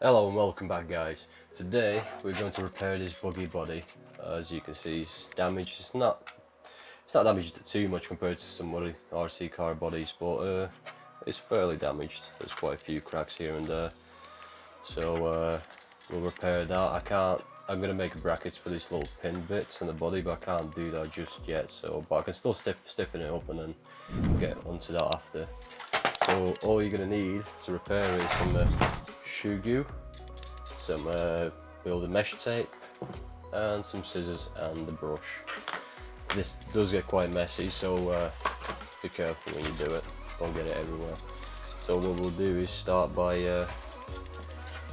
Hello and welcome back, guys. Today we're going to repair this buggy body. As you can see, it's damaged. It's not damaged too much compared to some other RC car bodies, but it's fairly damaged. There's quite a few cracks here and there. So we'll repair that. I'm gonna make brackets for these little pin bits in the body, but I can't do that just yet. But I can still stiffen it up and then get onto that after. So all you're gonna need to repair is some shoe glue, some builder mesh tape, and some scissors and the brush. This does get quite messy, so be careful when you do it. Don't get it everywhere. So what we'll do is start by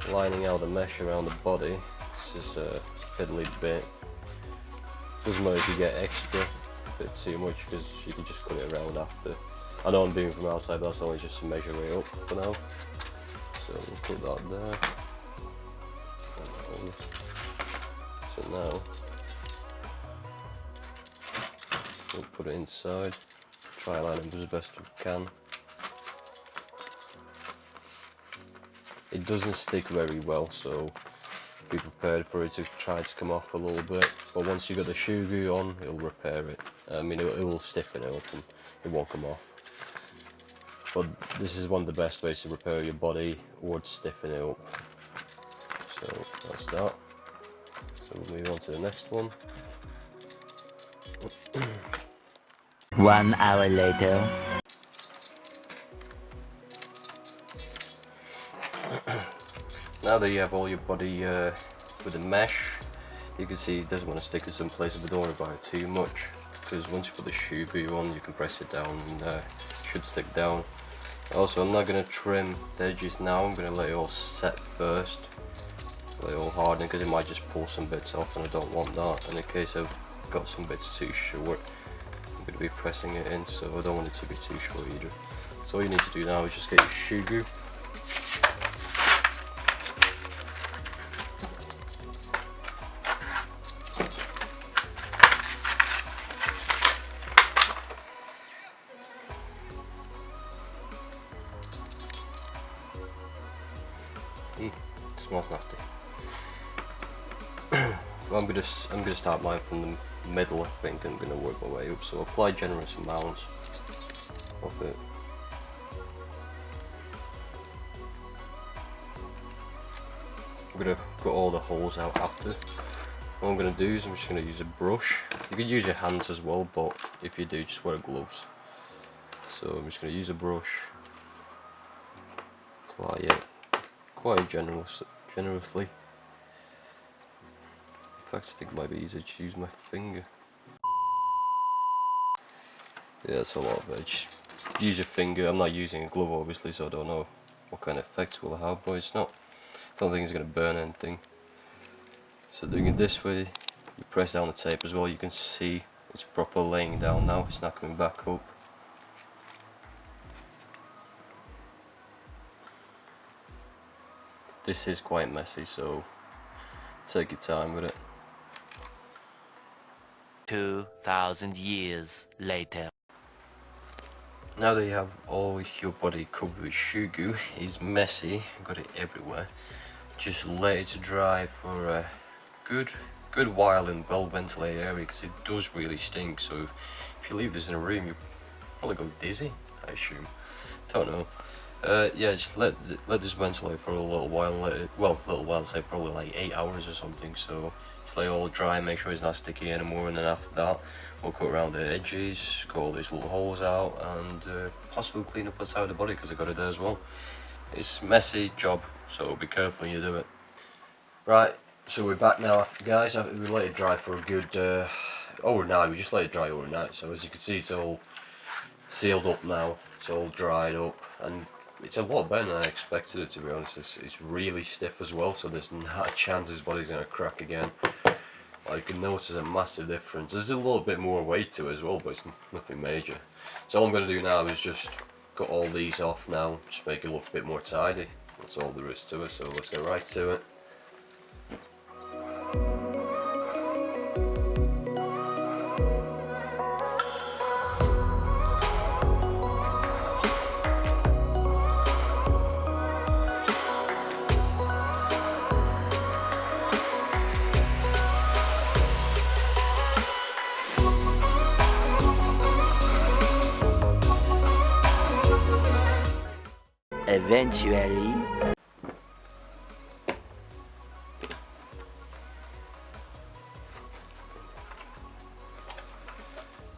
lining out the mesh around the body. This is a fiddly bit. Doesn't matter if you get extra a bit too much, because you can just cut it around after. I know I'm doing it from outside, but that's only just to measure it up for now. So we'll put that there. So now we'll put it inside. Try line it as best we can. It doesn't stick very well, so be prepared for it to try to come off a little bit. But once you got the shoe glue on, it'll repair it. I mean, it will stiffen it up and it won't come off. But this is one of the best ways to repair your body or to stiffen it up. So that's that. So we'll move on to the next one. 1 hour later. Now that you have all your body with the mesh, you can see it doesn't want to stick in some places, but don't worry about it too much, because once you put the shoe glue on, you can press it down and it should stick down. Also, I'm not going to trim the edges now. I'm going to let it all set first, let it all harden, because it might just pull some bits off, and I don't want that. And in case I've got some bits too short, I'm going to be pressing it in, so I don't want it to be too short either. So all you need to do now is just get your shoe glue. Smells nasty. Well, I'm gonna start mine from the middle. I think I'm gonna work my way up. So apply generous amounts of it. I'm gonna cut all the holes out after. What I'm gonna do is I'm just gonna use a brush. You can use your hands as well, but if you do, just wear gloves. So I'm just gonna use a brush. Apply it quite generously. In fact, I think it might be easier to use my finger. Yeah, that's a lot of it. Just use your finger. I'm not using a glove, obviously, so I don't know what kind of effect it will have, but it's not. I don't think it's going to burn anything. So doing it this way, you press down the tape as well. You can see it's proper laying down now. It's not coming back up. This is quite messy, so take your time with it. 2,000 years later. Now that you have all your body covered with shoe glue, it's messy, got it everywhere. Just let it dry for a good while in well ventilated area, because it does really stink. So if you leave this in a room, you probably go dizzy, I assume. Don't know. Yeah, just let this ventilate for a little while. Say probably like 8 hours or something. So just let it all dry, make sure it's not sticky anymore, and then after that we'll cut around the edges, cut all these little holes out, and possibly clean up outside the body, because I got it there as well. It's a messy job, so be careful when you do it. Right, so we're back now, guys. We let it dry for a good overnight. We just let it dry overnight. So as you can see, it's all sealed up now. It's all dried up, and it's a lot better than I expected it, to be honest. It's really stiff as well, so there's not a chance his body's going to crack again. You can notice a massive difference. There's a little bit more weight to it as well, but it's nothing major. So all I'm going to do now is just cut all these off now, just make it look a bit more tidy. That's all there is to it, so let's get right to it. Eventually.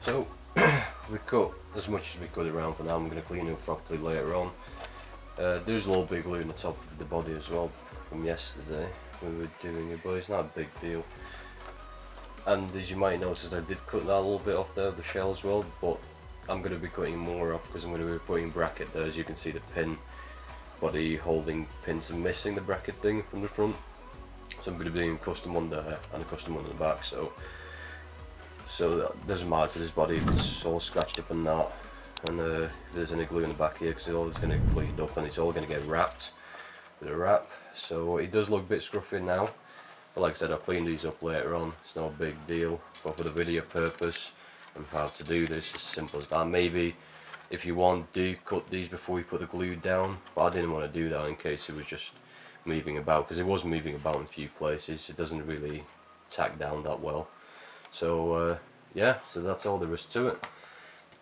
So we cut as much as we could around for now. I'm going to clean it properly later on. There's a little bit of glue on the top of the body as well from yesterday when we were doing it, but it's not a big deal. And as you might notice, I did cut that a little bit off there, the shell as well, but I'm going to be cutting more off because I'm going to be putting bracket there. As you can see, the pin body holding pins are missing the bracket thing from the front, so I'm going to be doing a custom one there and a custom one on the back. So that doesn't matter to this body if it's all scratched up and that, and if there's any glue in the back here, because all it's going to clean up and it's all going to get wrapped with a wrap. So it does look a bit scruffy now, but like I said, I'll clean these up later on. It's no big deal, but for the video purpose and how to do this, as simple as that. Maybe if you want, do cut these before you put the glue down, but I didn't want to do that in case it was just moving about, because it was moving about in a few places. It doesn't really tack down that well. So yeah, so that's all there is to it.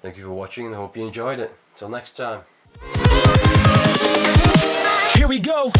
Thank you for watching and I hope you enjoyed it. Till next time. Here we go.